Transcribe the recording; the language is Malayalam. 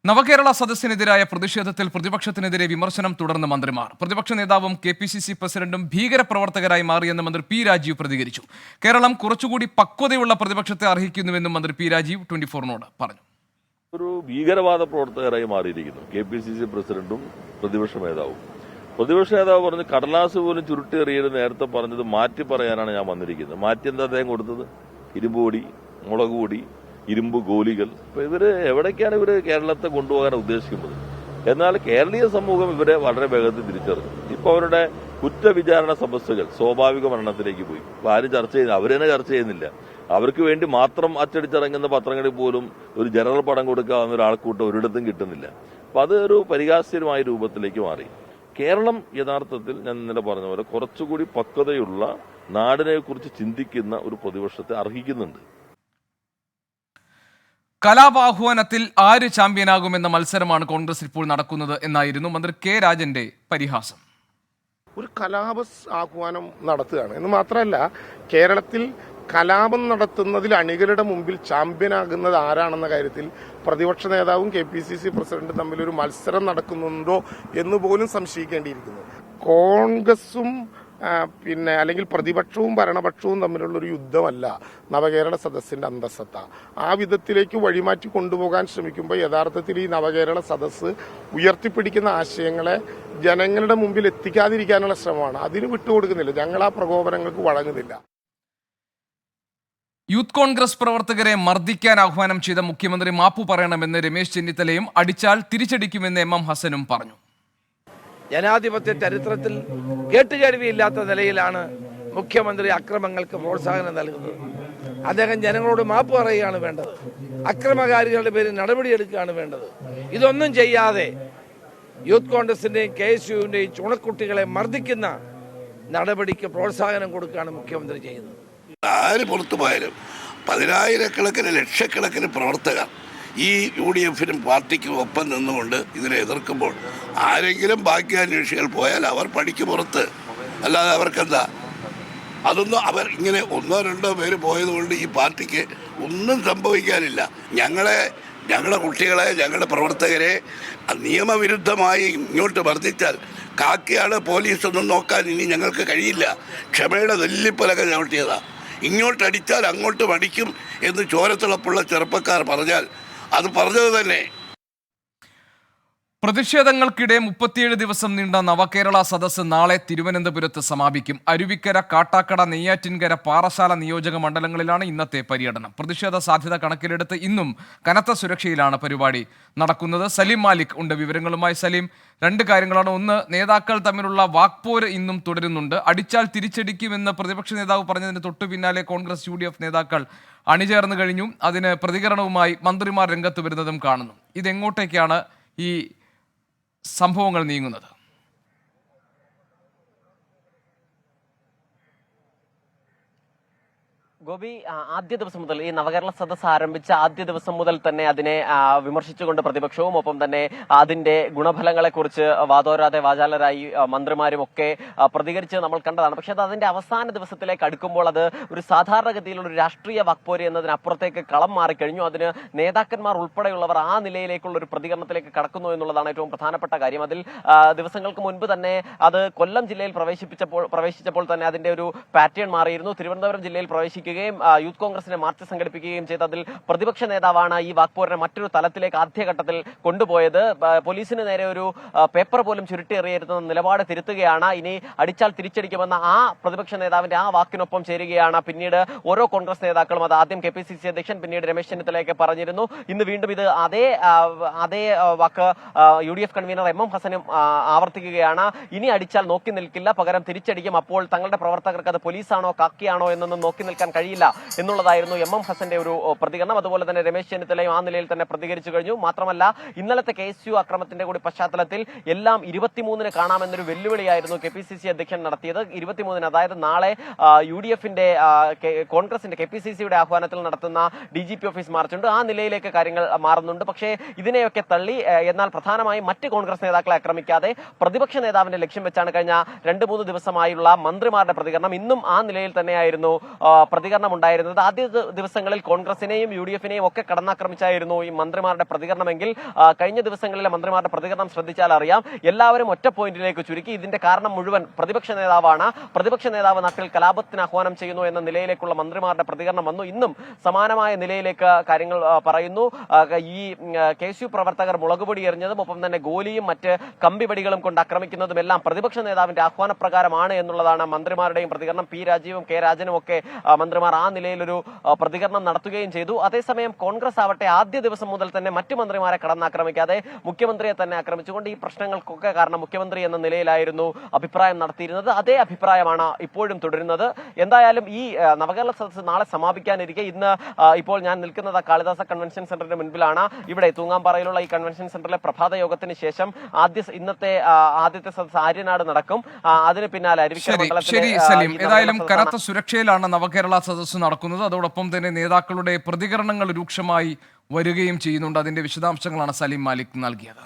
നവകേരള സദസ്സിനെതിരായ പ്രതിഷേധത്തിൽ പ്രതിപക്ഷത്തിനെതിരെ വിമർശനം തുടർന്ന് മന്ത്രിമാർ. പ്രതിപക്ഷ നേതാവും കെ.പി.സി.സി പ്രസിഡന്റും ഭീകരപ്രവർത്തകരായി മാറിയെന്ന് മന്ത്രി പി രാജീവ് പ്രതികരിച്ചു. കേരളം കുറച്ചുകൂടി പക്വതയുള്ള പ്രതിപക്ഷത്തെ അർഹിക്കുന്നുവെന്നും മന്ത്രി പി രാജീവ് 24നോട് പറഞ്ഞു. ഒരു ഭീകരവാദ പ്രവർത്തകരായി മാറിയിരിക്കുന്നു കെ.പി.സി.സി പ്രസിഡന്റും പ്രതിപക്ഷ നേതാവും. പ്രതിപക്ഷ നേതാവ് പറഞ്ഞ് കടലാസ് പോലും ചുരുട്ടേറിയത് നേരത്തെ പറഞ്ഞത് മാറ്റി പറയാനാണ് ഞാൻ വന്നിരിക്കുന്നത്. മാറ്റി എന്താ അദ്ദേഹം കൊടുത്തത്? ഇരുമ്പ് പൊടി, മുളക് പൊടി, ഇരുമ്പ് ഗോലികൾ. അപ്പൊ എവിടേക്കാണ് ഇവര് കേരളത്തെ കൊണ്ടുപോകാൻ ഉദ്ദേശിക്കുന്നത്? എന്നാൽ കേരളീയ സമൂഹം ഇവരെ വളരെ വേഗത്തിൽ തിരിച്ചറിഞ്ഞു. ഇപ്പൊ അവരുടെ കുറ്റവിചാരണ സമസ്യകൾ സ്വാഭാവിക മരണത്തിലേക്ക് പോയി. ഇപ്പൊ ആരും ചർച്ച ചെയ്യുന്നില്ല, അവരെന്നെ ചർച്ച ചെയ്യുന്നില്ല. അവർക്ക് വേണ്ടി മാത്രം അച്ചടിച്ചിറങ്ങുന്ന പത്രങ്ങളിൽ പോലും ഒരു ജനറൽ പടം കൊടുക്കാവുന്ന ഒരാൾക്കൂട്ടം ഒരിടത്തും കിട്ടുന്നില്ല. അപ്പൊ അത് ഒരു പരിഹാസ്യമായ രൂപത്തിലേക്ക് മാറി. കേരളം യഥാർത്ഥത്തിൽ ഞാൻ ഇന്നലെ പറഞ്ഞ പോലെ കുറച്ചുകൂടി പക്വതയുള്ള നാടിനെ കുറിച്ച് ചിന്തിക്കുന്ന ഒരു പ്രതിപക്ഷത്തെ അർഹിക്കുന്നുണ്ട്. കലാപാഹ്വാനത്തിൽ ആര് ചാമ്പ്യനാകുമെന്ന മത്സരമാണ് കോൺഗ്രസ് ഇപ്പോൾ നടക്കുന്നത് എന്നായിരുന്നു മന്ത്രി കെ രാജന്റെ പരിഹാസം. ഒരു കലാപ ആഹ്വാനം നടത്തുകയാണ് എന്ന് മാത്രമല്ല, കേരളത്തിൽ കലാപം നടത്തുന്നതിൽ അണികളുടെ മുമ്പിൽ ചാമ്പ്യനാകുന്നത് ആരാണെന്ന കാര്യത്തിൽ പ്രതിപക്ഷ നേതാവും കെ.പി.സി.സി പ്രസിഡന്റും തമ്മിലൊരു മത്സരം നടക്കുന്നുണ്ടോ എന്ന് പോലും സംശയിക്കേണ്ടിയിരിക്കുന്നു. കോൺഗ്രസും അല്ലെങ്കിൽ പ്രതിപക്ഷവും ഭരണപക്ഷവും തമ്മിലുള്ള ഒരു യുദ്ധമല്ല നവകേരള സദസ്സിന്റെ അന്തസ്സത്ത. ആ വിധത്തിലേക്ക് വഴിമാറ്റി കൊണ്ടുപോകാൻ ശ്രമിക്കുമ്പോൾ യഥാർത്ഥത്തിൽ ഈ നവകേരള സദസ്സ് ഉയർത്തിപ്പിടിക്കുന്ന ആശയങ്ങളെ ജനങ്ങളുടെ മുമ്പിൽ എത്തിക്കാതിരിക്കാനുള്ള ശ്രമമാണ്. അതിന് വിട്ടുകൊടുക്കുന്നില്ല. ഞങ്ങൾ ആ പ്രകോപനങ്ങൾക്ക് വഴങ്ങുന്നില്ല. യൂത്ത് കോൺഗ്രസ് പ്രവർത്തകരെ മർദ്ദിക്കാൻ ആഹ്വാനം ചെയ്ത മുഖ്യമന്ത്രി മാപ്പു പറയണമെന്ന് രമേശ് ചെന്നിത്തലയും അടിച്ചാൽ തിരിച്ചടിക്കുമെന്ന് എം ഹസനും പറഞ്ഞു. ജനാധിപത്യ ചരിത്രത്തിൽ കേട്ടുകേഴ്വിയില്ലാത്ത നിലയിലാണ് മുഖ്യമന്ത്രി അക്രമങ്ങൾക്ക് പ്രോത്സാഹനം നൽകുന്നത്. അദ്ദേഹം ജനങ്ങളോട് മാപ്പ് പറയുകയാണ് വേണ്ടത്. അക്രമകാരികളുടെ പേരിൽ നടപടിയെടുക്കുകയാണ് വേണ്ടത്. ഇതൊന്നും ചെയ്യാതെ യൂത്ത് കോൺഗ്രസിന്റെയും KSUവിന്റെയും ചുണക്കുട്ടികളെ മർദ്ദിക്കുന്ന നടപടിക്ക് പ്രോത്സാഹനം കൊടുക്കുകയാണ് മുഖ്യമന്ത്രി ചെയ്യുന്നത്. ആര് പുറത്തു പോയാലും പതിനായിരക്കണക്കിന് ലക്ഷക്കണക്കിന് പ്രവർത്തകർ ഈ UDFനും പാർട്ടിക്കും ഒപ്പം നിന്നുകൊണ്ട് ഇതിനെ എതിർക്കുമ്പോൾ ആരെങ്കിലും ഭാഗ്യാന്വേഷികൾ പോയാൽ അവർ പടിക്ക് പുറത്ത്. അല്ലാതെ അവർക്കെന്താ? അതൊന്നും അവർ ഇങ്ങനെ ഒന്നോ രണ്ടോ പേര് പോയതുകൊണ്ട് ഈ പാർട്ടിക്ക് ഒന്നും സംഭവിക്കാനില്ല. ഞങ്ങളുടെ കുട്ടികളെ, ഞങ്ങളുടെ പ്രവർത്തകരെ നിയമവിരുദ്ധമായി ഇങ്ങോട്ട് മർദ്ദിച്ചാൽ കാക്കയാണ് പോലീസൊന്നും നോക്കാൻ ഇനി ഞങ്ങൾക്ക് കഴിയില്ല. ക്ഷമയുടെ നെല്ലിപ്പലക ചവിട്ടിയതാ. ഇങ്ങോട്ടടിച്ചാൽ അങ്ങോട്ട് അടിക്കും എന്ന് ചോരത്തിളപ്പുള്ള ചെറുപ്പക്കാർ പറഞ്ഞാൽ അത് പറഞ്ഞത് തന്നെ. പ്രതിഷേധങ്ങൾക്കിടെ 37 ദിവസം നീണ്ട നവകേരള സദസ്സ് നാളെ തിരുവനന്തപുരത്ത് സമാപിക്കും. അരുവിക്കര, കാട്ടാക്കട, നെയ്യാറ്റിൻകര, പാറശാല നിയോജക മണ്ഡലങ്ങളിലാണ് ഇന്നത്തെ പര്യടനം. പ്രതിഷേധ സാധ്യത കണക്കിലെടുത്ത് ഇന്നും കനത്ത സുരക്ഷയിലാണ് പരിപാടി നടക്കുന്നത്. സലീം മാലിക് ഉണ്ട് വിവരങ്ങളുമായി. സലീം, രണ്ട് കാര്യങ്ങളാണ്. ഒന്ന്, നേതാക്കൾ തമ്മിലുള്ള വാക്പോര് ഇന്നും തുടരുന്നുണ്ട്. അടിച്ചാൽ തിരിച്ചടിക്കുമെന്ന് പ്രതിപക്ഷ നേതാവ് പറഞ്ഞതിന് തൊട്ടു പിന്നാലെ കോൺഗ്രസ് UDF നേതാക്കൾ അണിചേർന്നു കഴിഞ്ഞു. അതിന് പ്രതികരണവുമായി മന്ത്രിമാർ രംഗത്ത് വരുന്നതും കാണുന്നു. ഇതെങ്ങോട്ടേക്കാണ് ഈ സംഭവങ്ങൾ നീങ്ങുന്നത്? ഗോപി, ആദ്യ ദിവസം മുതൽ ഈ നവകേരള സദസ്സ് ആരംഭിച്ച ആദ്യ ദിവസം മുതൽ തന്നെ അതിനെ വിമർശിച്ചുകൊണ്ട് പ്രതിപക്ഷവും ഒപ്പം തന്നെ അതിന്റെ ഗുണഫലങ്ങളെക്കുറിച്ച് വാദോരാതെ വാചാലരായി മന്ത്രിമാരും ഒക്കെ പ്രതികരിച്ച് നമ്മൾ കണ്ടതാണ്. പക്ഷെ അത് അതിന്റെ അവസാന ദിവസത്തിലേക്ക് അടുക്കുമ്പോൾ അത് ഒരു സാധാരണഗതിയിലുള്ള ഒരു രാഷ്ട്രീയ വാക്പോര് എന്നതിനപ്പുറത്തേക്ക് കളം മാറിക്കഴിഞ്ഞു. അതിന് നേതാക്കന്മാർ ഉൾപ്പെടെയുള്ളവർ ആ നിലയിലേക്കുള്ള ഒരു പ്രതികരണത്തിലേക്ക് കടക്കുന്നു എന്നുള്ളതാണ് ഏറ്റവും പ്രധാനപ്പെട്ട കാര്യം. അതിൽ ദിവസങ്ങൾക്ക് മുൻപ് തന്നെ അത് കൊല്ലം ജില്ലയിൽ പ്രവേശിച്ചപ്പോൾ തന്നെ അതിന്റെ ഒരു പാറ്റേൺ മാറിയിരുന്നു. തിരുവനന്തപുരം ജില്ലയിൽ പ്രവേശിക്കുകയും യൂത്ത് കോൺഗ്രസിനെ മാർച്ച് സംഘടിപ്പിക്കുകയും ചെയ്ത് അതിൽ പ്രതിപക്ഷ നേതാവാണ് ഈ വാക്പോരിനെ മറ്റൊരു തലത്തിലേക്ക് ആദ്യഘട്ടത്തിൽ കൊണ്ടുപോയത്. പോലീസിന് നേരെ ഒരു പേപ്പർ പോലും ചുരുട്ടിയെറിയരുതെന്ന നിലപാട് തിരുത്തുകയാണ്. ഇനി അടിച്ചാൽ തിരിച്ചടിക്കുമെന്ന ആ പ്രതിപക്ഷ നേതാവിന്റെ ആ വാക്കിനൊപ്പം ചേരുകയാണ് പിന്നീട് ഓരോ കോൺഗ്രസ് നേതാക്കളും. അത് ആദ്യം KPCC അധ്യക്ഷൻ, പിന്നീട് രമേശ് ചെന്നിത്തലയൊക്കെ പറഞ്ഞിരുന്നു. ഇന്ന് വീണ്ടും ഇത് അതേ വാക്ക് UDF കൺവീനർ M ഹസനും ആവർത്തിക്കുകയാണ്. ഇനി അടിച്ചാൽ നോക്കി നിൽക്കില്ല, പകരം തിരിച്ചടിക്കും. അപ്പോൾ തങ്ങളുടെ പ്രവർത്തകർക്ക് അത് പോലീസാണോ കാക്കിയാണോ എന്നൊന്നും നോക്കി നിൽക്കാൻ കഴിയില്ല എന്നുള്ളതായിരുന്നു M ഹസന്റെ ഒരു പ്രതികരണം. അതുപോലെ തന്നെ രമേശ് ചെന്നിത്തലയും ആ നിലയിൽ തന്നെ പ്രതികരിച്ചു കഴിഞ്ഞു. മാത്രമല്ല, ഇന്നലത്തെ KSU അക്രമത്തിന്റെ കൂടി പശ്ചാത്തലത്തിൽ എല്ലാം 23-ന് കാണാമെന്നൊരു വെല്ലുവിളിയായിരുന്നു KPCC അധ്യക്ഷൻ നടത്തിയത്. 23-ന്, അതായത് നാളെ UDFന്റെ കോൺഗ്രസിന്റെ KPCCയുടെ ആഹ്വാനത്തിൽ നടത്തുന്ന DGP ഓഫീസ് മാർച്ചുണ്ട്. ആ നിലയിലേക്ക് കാര്യങ്ങൾ മാറുന്നുണ്ട്. പക്ഷേ ഇതിനെയൊക്കെ തള്ളി, എന്നാൽ പ്രധാനമായും മറ്റ് കോൺഗ്രസ് നേതാക്കളെ ആക്രമിക്കാതെ പ്രതിപക്ഷ നേതാവിന്റെ ലക്ഷ്യം വെച്ചാണ് കഴിഞ്ഞ 2-3 ദിവസമായുള്ള മന്ത്രിമാരുടെ പ്രതികരണം. ഇന്നും ആ നിലയിൽ തന്നെയായിരുന്നു പ്രതികരണം. പ്രതികരണം ഉണ്ടായിരുന്നത്. ആദ്യ ദിവസങ്ങളിൽ കോൺഗ്രസിനെയും UDF-നെയും ഒക്കെ കടന്നാക്രമിച്ചായിരുന്നു ഈ മന്ത്രിമാരുടെ പ്രതികരണമെങ്കിൽ കഴിഞ്ഞ ദിവസങ്ങളിലെ മന്ത്രിമാരുടെ പ്രതികരണം ശ്രദ്ധിച്ചാൽ അറിയാം, എല്ലാവരും ഒറ്റ പോയിന്റിലേക്ക് ചുരുക്കി. ഇതിന്റെ കാരണം മുഴുവൻ പ്രതിപക്ഷ നേതാവാണ്. പ്രതിപക്ഷ നേതാവ് നാട്ടിൽ കലാപത്തിന് ആഹ്വാനം ചെയ്യുന്നു എന്ന നിലയിലേക്കുള്ള മന്ത്രിമാരുടെ പ്രതികരണം വന്നു. ഇന്നും സമാനമായ നിലയിലേക്ക് കാര്യങ്ങൾ പറയുന്നു. ഈ KSU പ്രവർത്തകർ മുളകുപൊടി എറിഞ്ഞതും ഒപ്പം തന്നെ ഗോലിയും മറ്റ് കമ്പിവടികളും കൊണ്ട് ആക്രമിക്കുന്നതും എല്ലാം പ്രതിപക്ഷ നേതാവിന്റെ ആഹ്വാനപ്രകാരമാണ് എന്നുള്ളതാണ് മന്ത്രിമാരുടെയും പ്രതികരണം. P. രാജീവും K. രാജനും ഒക്കെ മന്ത്രിമാർ ആ നിലയിലൊരു പ്രതികരണം നടത്തുകയും ചെയ്തു. അതേസമയം കോൺഗ്രസ് ആവട്ടെ ആദ്യ ദിവസം മുതൽ തന്നെ മറ്റു മന്ത്രിമാരെ കടന്നാക്രമിക്കാതെ മുഖ്യമന്ത്രിയെ തന്നെ ആക്രമിച്ചുകൊണ്ട് ഈ പ്രശ്നങ്ങൾക്കൊക്കെ കാരണം മുഖ്യമന്ത്രി എന്ന നിലയിലായിരുന്നു അഭിപ്രായം നടത്തിയിരുന്നത്. അതേ അഭിപ്രായമാണ് ഇപ്പോഴും തുടരുന്നത്. എന്തായാലും ഈ നവകേരള സദസ്സ് നാളെ സമാപിക്കാനിരിക്കെ ഇന്ന് ഇപ്പോൾ ഞാൻ നിൽക്കുന്നത് കാളിദാസ കൺവെൻഷൻ സെന്ററിന്റെ മുൻപിലാണ്. ഇവിടെ തൂങ്ങാമ്പാറയിലുള്ള ഈ കൺവെൻഷൻ സെന്ററിലെ പ്രഭാത യോഗത്തിന് ശേഷം ഇന്നത്തെ ആദ്യത്തെ സദസ്സ് ആര്യനാട് നടക്കും. അതിന് പിന്നാലെ ശരി സലീം, ഏതായാലും കനത്ത സുരക്ഷയിലാണ് നവകേരള സദസ്സ് നടക്കുന്നത്. അതോടൊപ്പം തന്നെ നേതാക്കളുടെ പ്രതികരണങ്ങൾ രൂക്ഷമായി വരികയും ചെയ്യുന്നുണ്ട്. അതിന്റെ വിശദാംശങ്ങളാണ് സലീം മാലിക് നൽകിയത്.